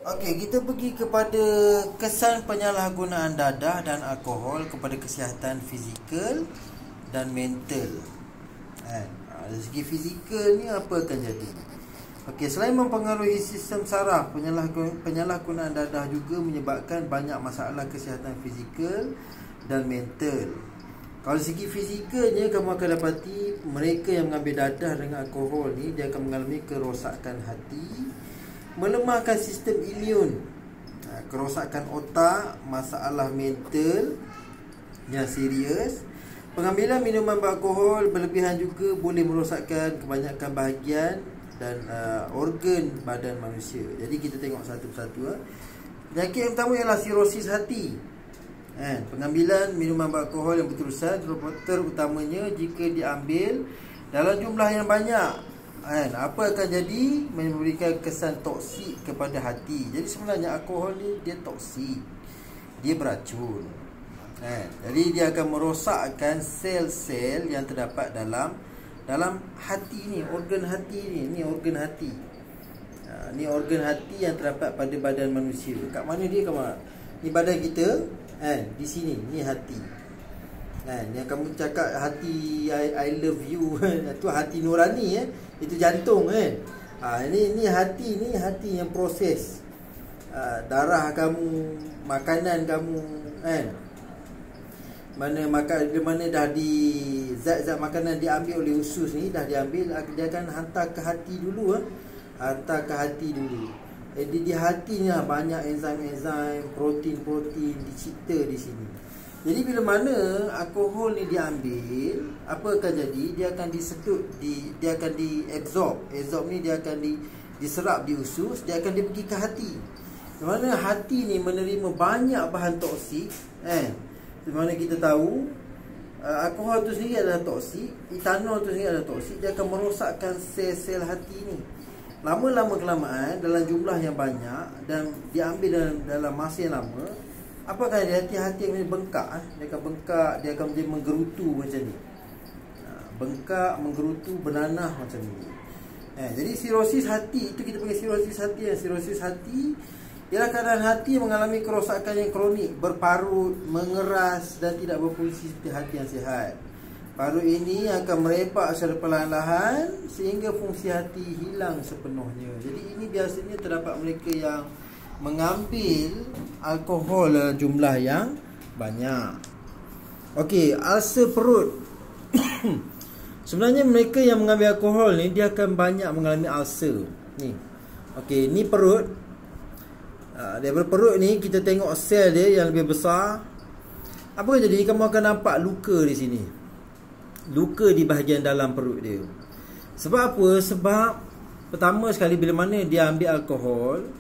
Okey, kita pergi kepada kesan penyalahgunaan dadah dan alkohol kepada kesihatan fizikal dan mental. Dari segi fizikal ni apa akan jadi? Okey, selain mempengaruhi sistem saraf, penyalahgunaan dadah juga menyebabkan banyak masalah kesihatan fizikal dan mental. Kalau segi fizikalnya, kamu akan dapati mereka yang mengambil dadah dengan alkohol ni, dia akan mengalami kerosakan hati, melemahkan sistem imun, kerosakan otak, masalah mental yang serius. Pengambilan minuman beralkohol berlebihan juga boleh merosakkan kebanyakan bahagian dan organ badan manusia. Jadi kita tengok satu persatu. Penyakit yang pertama ialah sirosis hati. Pengambilan minuman beralkohol yang berterusan, terutamanya jika diambil dalam jumlah yang banyak, apa akan jadi? Memberikan kesan toksik kepada hati. Jadi sebenarnya alkohol ni dia toksik, dia beracun. Jadi dia akan merosakkan sel-sel yang terdapat dalam hati ni, organ hati ni. Ni organ hati. Ni organ hati yang terdapat pada badan manusia. Kat mana dia? Kat mana? Ni badan kita, di sini. Ni hati. Yang kamu cakap hati I love you, itu hati nurani, itu jantung, Ini hati, ni hati yang proses darah kamu, makanan kamu, mana dah di zat-zat makanan diambil oleh usus ni, dah diambil, dia akan hantar ke hati dulu, hantar ke hati dulu. Di hatinya banyak enzim-enzim, protein-protein dicipta di sini. Jadi bila mana alkohol ni diambil, apa akan jadi? Dia akan disedut, dia akan diabsorb. Absorb ni dia akan diserap di usus, dia akan pergi ke hati. Di mana hati ni menerima banyak bahan toksik, di mana kita tahu alkohol tu sendiri adalah toksik, etanol tu sendiri adalah toksik, dia akan merosakkan sel-sel hati ni. Lama-lama kelamaan dalam jumlah yang banyak dan diambil dalam masa yang lama, apa akan jadi? Hati yang bengkak, dia akan bengkak, dia akan menjadi menggerutu macam ni. Bengkak, menggerutu, bernanah macam ni. Jadi sirosis hati, itu kita panggil sirosis hati. Sirosis hati ialah keadaan hati mengalami kerosakan yang kronik, berparut, mengeras dan tidak berfungsi seperti hati yang sihat. Parut ini akan merebak secara perlahan-lahan sehingga fungsi hati hilang sepenuhnya. Jadi ini biasanya terdapat mereka yang mengambil alkohol dalam jumlah yang banyak. Okey, ulcer perut. Sebenarnya mereka yang mengambil alkohol ni, dia akan banyak mengalami ulcer. Ni. Okey, ni perut. Daripada perut ni kita tengok sel dia yang lebih besar. Apa yang jadi? Kamu akan nampak luka di sini. Luka di bahagian dalam perut dia. Sebab apa? Sebab pertama sekali bila mana dia ambil alkohol,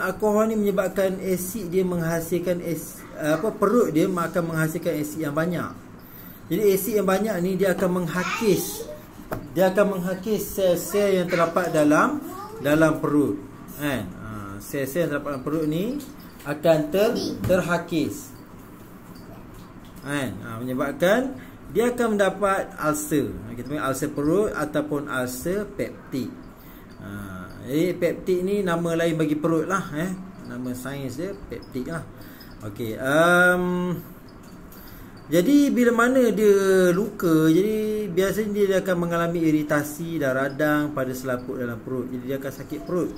alkohol ni menyebabkan asid dia menghasilkan perut dia akan menghasilkan asid yang banyak. Jadi asid yang banyak ni dia akan menghakis. Dia akan menghakis sel-sel yang terdapat dalam perut. Sel-sel yang terdapat dalam perut ni akan terhakis. Menyebabkan dia akan mendapat ulcer. Kita panggil ulcer perut ataupun ulcer peptik. Jadi peptik ni nama lain bagi perut lah, nama sains dia peptik lah. Okey. Jadi bila mana dia luka, jadi biasanya dia akan mengalami iritasi dan radang pada selaput dalam perut. Jadi dia akan sakit perut.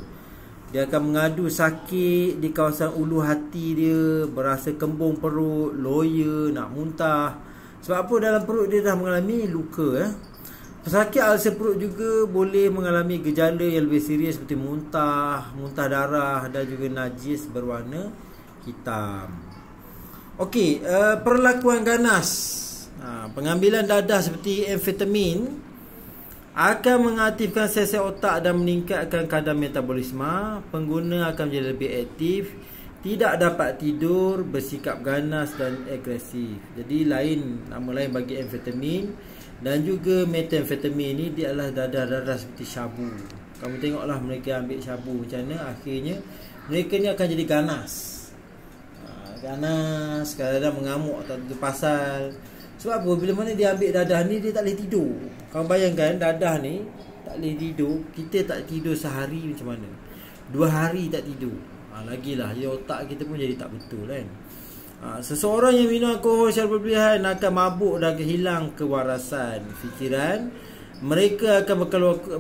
Dia akan mengadu sakit di kawasan ulu hati dia, berasa kembung perut, loya, nak muntah. Sebab apa? Dalam perut dia dah mengalami luka. Pesakit ulcer perut juga boleh mengalami gejala yang lebih serius seperti muntah darah dan juga najis berwarna hitam. Okey, perlakuan ganas. Pengambilan dadah seperti amfetamin akan mengaktifkan sel-sel otak dan meningkatkan kadar metabolisme. Pengguna akan menjadi lebih aktif, tidak dapat tidur, bersikap ganas dan agresif. Jadi nama lain bagi amfetamin dan juga metamfetamin ni, dia adalah dadah-dadah seperti syabu. Kamu tengoklah mereka ambil syabu macam mana, akhirnya mereka ni akan jadi ganas. Kadang-kadang mengamuk tak tentu pasal. Sebab apa? Bila mana dia ambil dadah ni, dia tak boleh tidur. Kau bayangkan dadah ni, tak boleh tidur, kita tak tidur sehari macam mana, 2 hari tak tidur, lagilah jadi otak kita pun jadi tak betul kan. Seseorang yang minum alkohol secara berlebihan akan mabuk dan hilang kewarasan fikiran. Mereka akan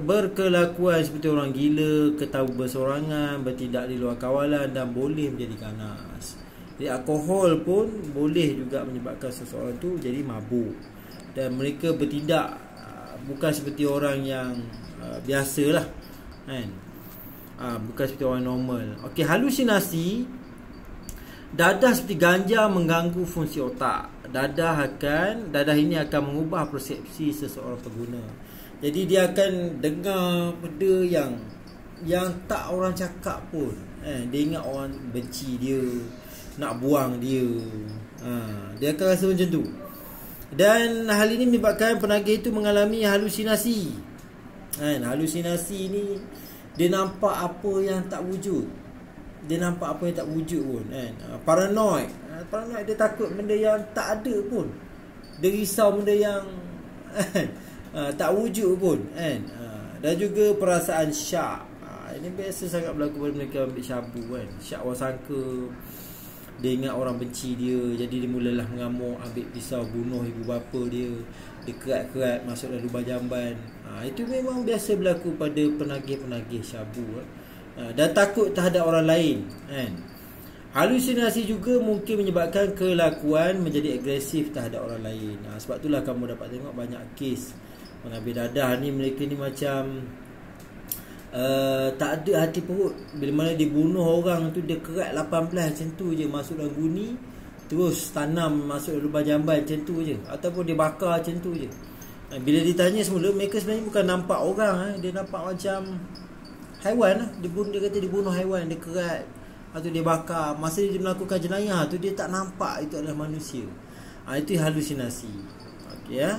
berkelakuan seperti orang gila, ketawa bersorangan, bertindak di luar kawalan dan boleh menjadi ganas. Jadi alkohol pun boleh juga menyebabkan seseorang tu jadi mabuk, dan mereka bertindak bukan seperti orang yang biasalah kan. Bukan seperti orang normal. Okey, halusinasi. Dadah seperti ganja mengganggu fungsi otak. Dadah ini akan mengubah persepsi seseorang pengguna. Jadi dia akan dengar benda yang tak orang cakap pun. Dia ingat orang benci dia, nak buang dia. Dia akan rasa macam tu. Dan hal ini menyebabkan penagih itu mengalami halusinasi. Halusinasi ni dia nampak apa yang tak wujud. Dia nampak apa yang tak wujud pun kan. Paranoid. Paranoid dia takut benda yang tak ada pun. Dia risau benda yang tak wujud pun kan. Dan juga perasaan syak. Ini biasa sangat berlaku pada mereka ambil syabu kan. Syak orang sangka dia ingat orang benci dia, jadi dia mulalah mengamuk, ambil pisau bunuh ibu bapa dia. Dia kerat-kerat masuk dalam lubang jamban. Itu memang biasa berlaku pada penagih-penagih syabu dan takut terhadap orang lain kan. Halusinasi juga mungkin menyebabkan kelakuan menjadi agresif terhadap orang lain. Sebab itulah kamu dapat tengok banyak kes mengambil dadah ni, mereka ni macam tak ada hati perut. Bila mana dia bunuh orang tu, dia kerat 18 macam tu je, masuk dalam guni, terus tanam masuk dalam lubang jamban macam tu je, ataupun dia bakar macam tu je. Bila ditanya semula, mereka sebenarnya bukan nampak orang, dia nampak macam haiwan lah. Dia kata dia bunuh haiwan, dia kerat atau dia bakar. Masa dia melakukan jenayah tu, dia tak nampak itu adalah manusia. Itu halusinasi. Okey ya.